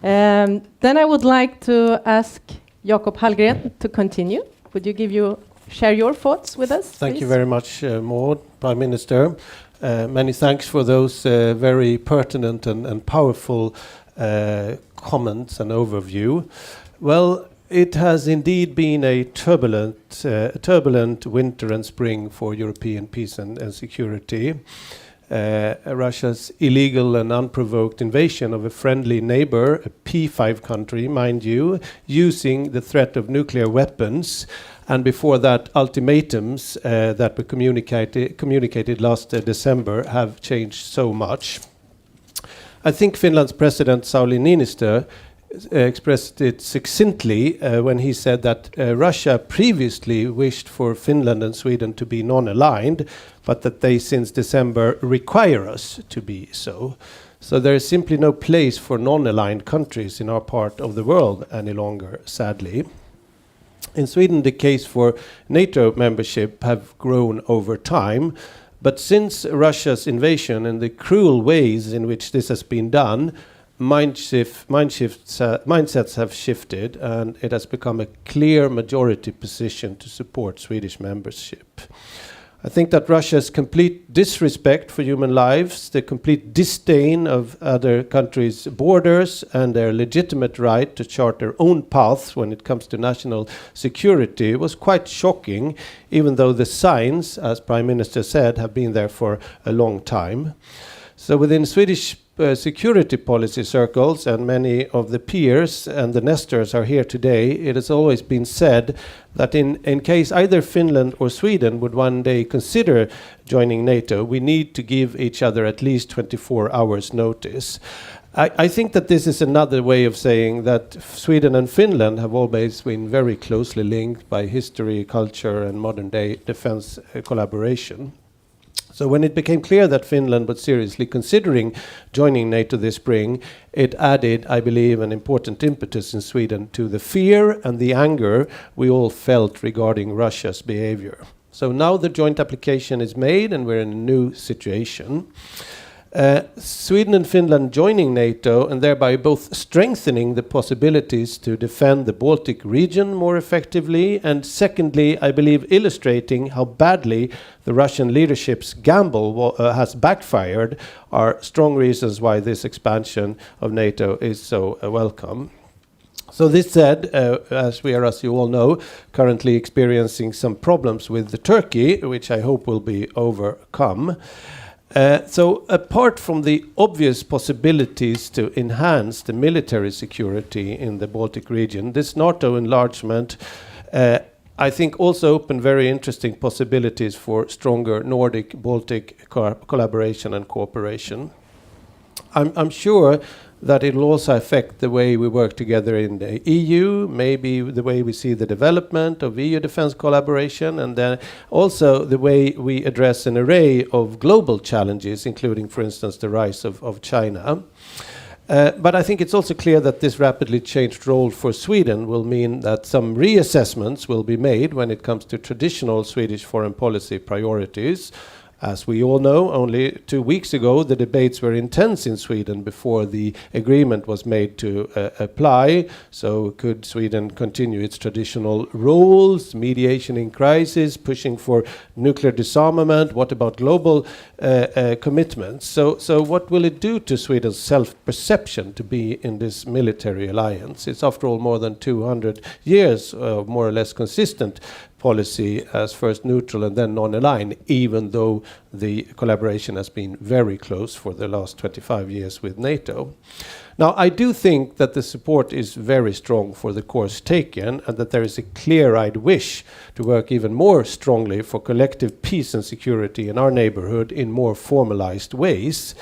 Then I would like to ask Jakob Hallgren to continue. Would you share your thoughts with us, Thank please? you very much, Maud, Prime Minister. Many thanks for those very pertinent and powerful comments and overview. Well, it has indeed been a turbulent winter and spring for European peace and security. Russia's illegal and unprovoked invasion of a friendly neighbor, a P5 country, mind you, using the threat of nuclear weapons, and before that, ultimatums that were communicated last December have changed so much. I think Finland's President Sauli Niinistö expressed it succinctly when he said that Russia previously wished for Finland and Sweden to be non-aligned, but that they since December require us to be so. So there is simply no place for non-aligned countries in our part of the world any longer, sadly. In Sweden, the case for NATO membership have grown over time, but since Russia's invasion and the cruel ways in which this has been done, mindsets have shifted, and it has become a clear majority position to support Swedish membership. I think that Russia's complete disrespect for human lives, the complete disdain of other countries' borders, and their legitimate right to chart their own paths when it comes to national security was quite shocking, even though the signs, as Prime Minister said, have been there for a long time. So within Swedish security policy circles, and many of the peers and the nestors are here today, it has always been said that in case either Finland or Sweden would one day consider joining NATO, we need to give each other at least 24 hours notice. I think that this is another way of saying that Sweden and Finland have always been very closely linked by history, culture, and modern-day defense collaboration. So when it became clear that Finland was seriously considering joining NATO this spring, it added, I believe, an important impetus in Sweden to the fear and the anger we all felt regarding Russia's behavior. So now the joint application is made and we're in a new situation. Sweden and Finland joining NATO and thereby both strengthening the possibilities to defend the Baltic region more effectively, and secondly, I believe illustrating how badly the Russian leadership's gamble has backfired, are strong reasons why this expansion of NATO is so welcome. So this said, as you all know, currently experiencing some problems with Turkey, which I hope will be overcome. So apart from the obvious possibilities to enhance the military security in the Baltic region, this NATO enlargement, I think, also opened very interesting possibilities for stronger Nordic-Baltic collaboration and cooperation. I'm sure that it will also affect the way we work together in the EU, maybe the way we see the development of EU defense collaboration, and then also the way we address an array of global challenges, including, for instance, the rise of China. But I think it's also clear that this rapidly changed role for Sweden will mean that some reassessments will be made when it comes to traditional Swedish foreign policy priorities. As we all know, only 2 weeks ago, the debates were intense in Sweden before the agreement was made to apply. So could Sweden continue its traditional roles, mediation in crisis, pushing for nuclear disarmament? What about global commitments? So what will it do to Sweden's self-perception to be in this military alliance? It's after all more than 200 years of more or less consistent policy as first neutral and then non-aligned, even though the collaboration has been very close for the last 25 years with NATO. Now, I do think that the support is very strong for the course taken, and that there is a clear-eyed wish to work even more strongly for collective peace and security in our neighborhood in more formalized ways.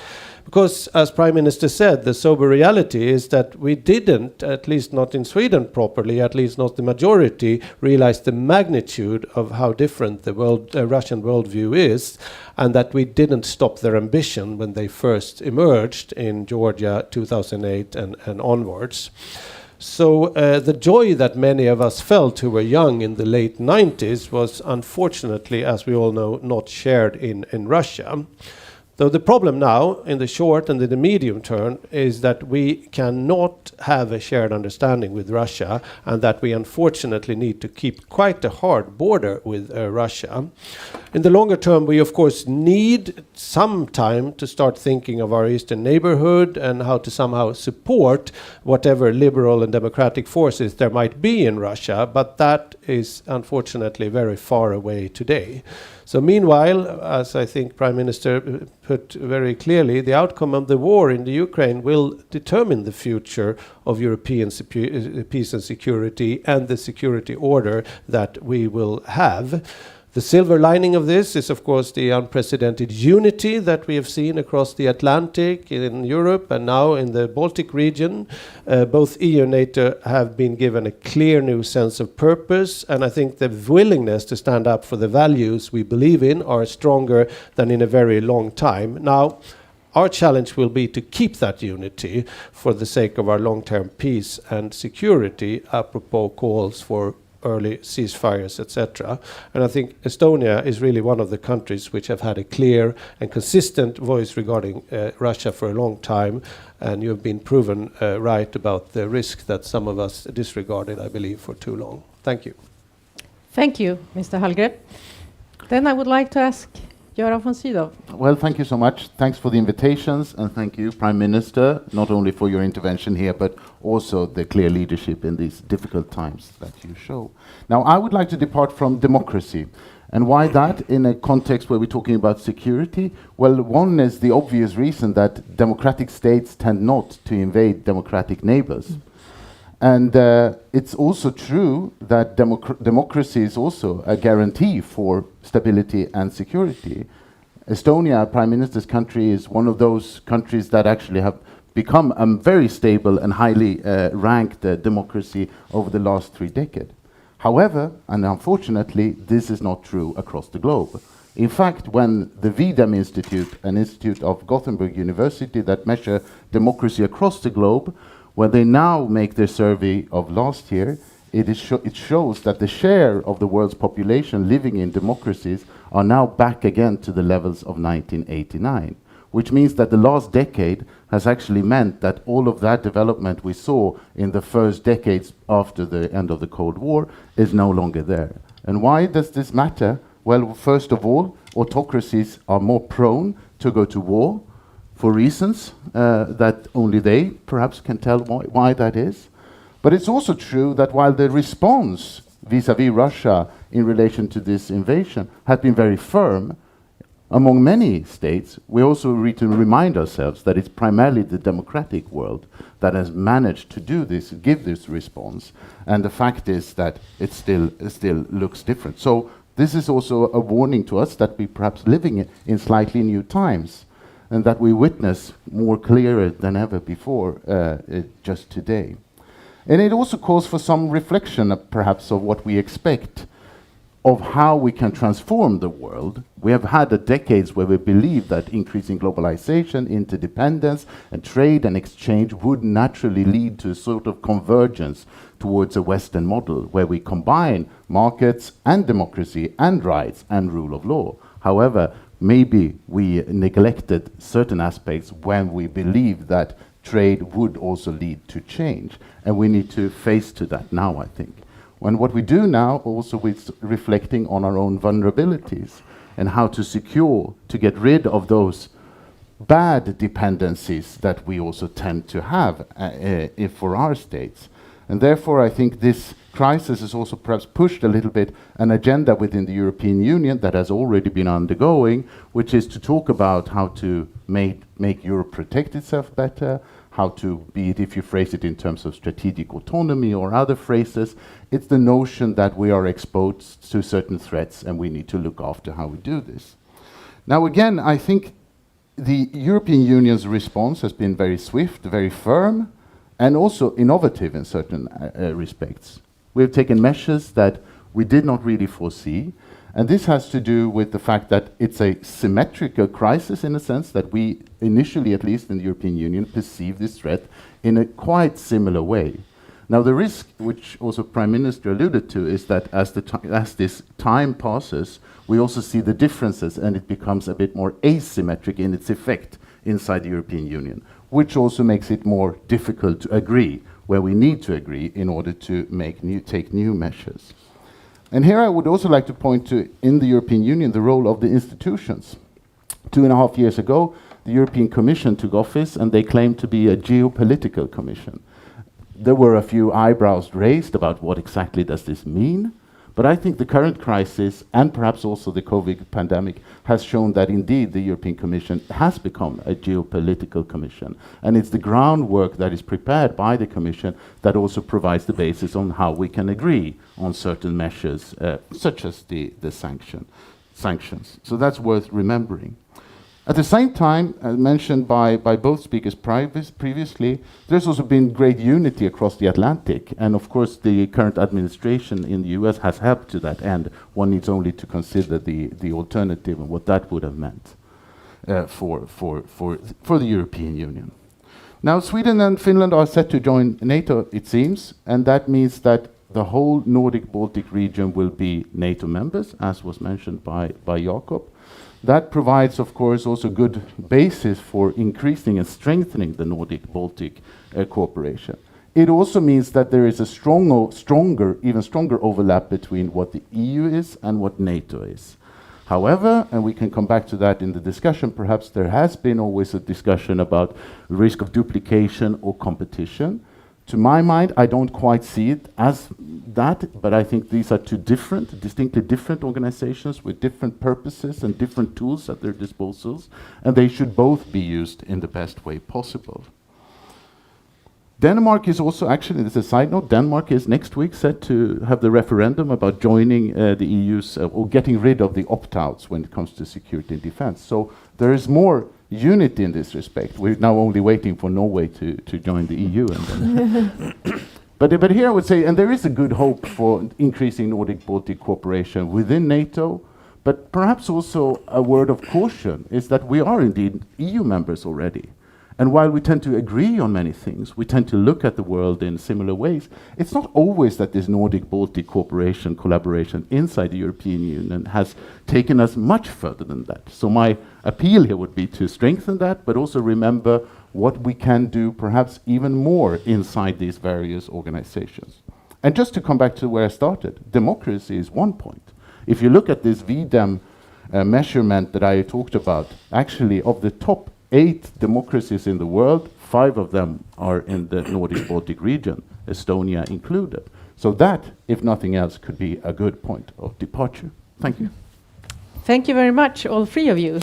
Because, as Prime Minister said, the sober reality is that we didn't, at least not in Sweden properly, at least not the majority, realize the magnitude of how different the Russian worldview is, and that we didn't stop their ambition when they first emerged in Georgia 2008 and onwards. So the joy that many of us felt who were young in the late 90s was unfortunately, as we all know, not shared in Russia. Though the problem now, in the short and in the medium term, is that we cannot have a shared understanding with Russia, and that we unfortunately need to keep quite a hard border with Russia. In the longer term, we of course need some time to start thinking of our eastern neighborhood and how to somehow support whatever liberal and democratic forces there might be in Russia, but that is unfortunately very far away today. So meanwhile, as I think Prime Minister put very clearly, the outcome of the war in the Ukraine will determine the future of European peace and security and the security order that we will have. The silver lining of this is, of course, the unprecedented unity that we have seen across the Atlantic, in Europe, and now in the Baltic region. Both EU and NATO have been given a clear new sense of purpose, and I think the willingness to stand up for the values we believe in are stronger than in a very long time. Now, our challenge will be to keep that unity for the sake of our long-term peace and security, apropos calls for early ceasefires, etc. And I think Estonia is really one of the countries which have had a clear and consistent voice regarding Russia for a long time, and you have been proven right about the risk that some of us disregarded, I believe, for too long. Thank you. Thank you, Mr. Hallgren. Then I would like to ask Göran von Sydow. Well, thank you so much. Thanks for the invitations, and thank you, Prime Minister, not only for your intervention here, but also the clear leadership in these difficult times that you show. Now, I would like to depart from democracy. And why that in a context where we're talking about security? Well, one is the obvious reason that democratic states tend not to invade democratic neighbors. And it's also true that democracy is also a guarantee for stability and security. Estonia, Prime Minister's country, is one of those countries that actually have become a very stable and highly ranked democracy over the last 3 decades. However, and unfortunately, this is not true across the globe. In fact, when the VDEM Institute, an institute of Gothenburg University that measure democracy across the globe, when they now make their survey of last year, it shows that the share of the world's population living in democracies are now back again to the levels of 1989, which means that the last decade has actually meant that all of that development we saw in the first decades after the end of the Cold War is no longer there. And why does this matter? Well, first of all, autocracies are more prone to go to war, for reasons that only they perhaps can tell why that is. But it's also true that while the response vis-à-vis Russia in relation to this invasion has been very firm, among many states, we also need to remind ourselves that it's primarily the democratic world that has managed to do this, give this response, and the fact is that it still looks different. So this is also a warning to us that we perhaps living in slightly new times, and that we witness more clearer than ever before just today. And it also calls for some reflection perhaps of what we expect of how we can transform the world. We have had decades where we believe that increasing globalization, interdependence, and trade and exchange would naturally lead to a sort of convergence towards a Western model where we combine markets and democracy and rights and rule of law. However, maybe we neglected certain aspects when we believed that trade would also lead to change. And we need to face to that now, I think. When what we do now also is reflecting on our own vulnerabilities and how to secure, to get rid of those bad dependencies that we also tend to have for our states. And therefore, I think this crisis has also perhaps pushed a little bit an agenda within the European Union that has already been undergoing, which is to talk about how to make Europe protect itself better, how to, be it if you phrase it in terms of strategic autonomy or other phrases, it's the notion that we are exposed to certain threats and we need to look after how we do this. Now again, I think the European Union's response has been very swift, very firm, and also innovative in certain respects. We have taken measures that we did not really foresee, and this has to do with the fact that it's a symmetrical crisis in a sense that we initially, at least in the European Union, perceive this threat in a quite similar way. Now, the risk, which also Prime Minister alluded to, is that as this time passes, we also see the differences, and it becomes a bit more asymmetric in its effect inside the European Union, which also makes it more difficult to agree where we need to agree in order to take new measures. And here I would also like to point to, in the European Union, the role of the institutions. 2.5 years ago, the European Commission took office, and they claimed to be a geopolitical commission. There were a few eyebrows raised about what exactly does this mean, but I think the current crisis, and perhaps also the COVID pandemic, has shown that indeed the European Commission has become a geopolitical commission, and it's the groundwork that is prepared by the Commission that also provides the basis on how we can agree on certain measures, such as the sanctions. So that's worth remembering. At the same time, as mentioned by both speakers previously, there's also been great unity across the Atlantic, and of course the current administration in the US has helped to that end. One needs only to consider the alternative and what that would have meant for the European Union. Now, Sweden and Finland are set to join NATO, it seems, and that means that the whole Nordic-Baltic region will be NATO members, as was mentioned by Jakob. That provides, of course, also good basis for increasing and strengthening the Nordic-Baltic cooperation. It also means that there is a even stronger overlap between what the EU is and what NATO is. However, and we can come back to that in the discussion, perhaps there has been always a discussion about the risk of duplication or competition. To my mind, I don't quite see it as that, but I think these are two distinctly different organizations with different purposes and different tools at their disposals, and they should both be used in the best way possible. Denmark is also, actually, as a side note, Denmark is next week set to have the referendum about joining the EU's, or getting rid of the opt-outs when it comes to security and defense. So there is more unity in this respect. We're now only waiting for Norway to join the EU. And then but here I would say, and there is a good hope for increasing Nordic-Baltic cooperation within NATO, but perhaps also a word of caution is that we are indeed EU members already. And while we tend to agree on many things, we tend to look at the world in similar ways. It's not always that this Nordic-Baltic cooperation, collaboration inside the European Union has taken us much further than that. So my appeal here would be to strengthen that, but also remember what we can do perhaps even more inside these various organizations. And just to come back to where I started, democracy is one point. If you look at this VDEM measurement that I talked about, actually of the top 8 democracies in the world, 5 of them are in the Nordic-Baltic region, Estonia included. So that, if nothing else, could be a good point of departure. Thank you. Thank you very much, all 3 of you.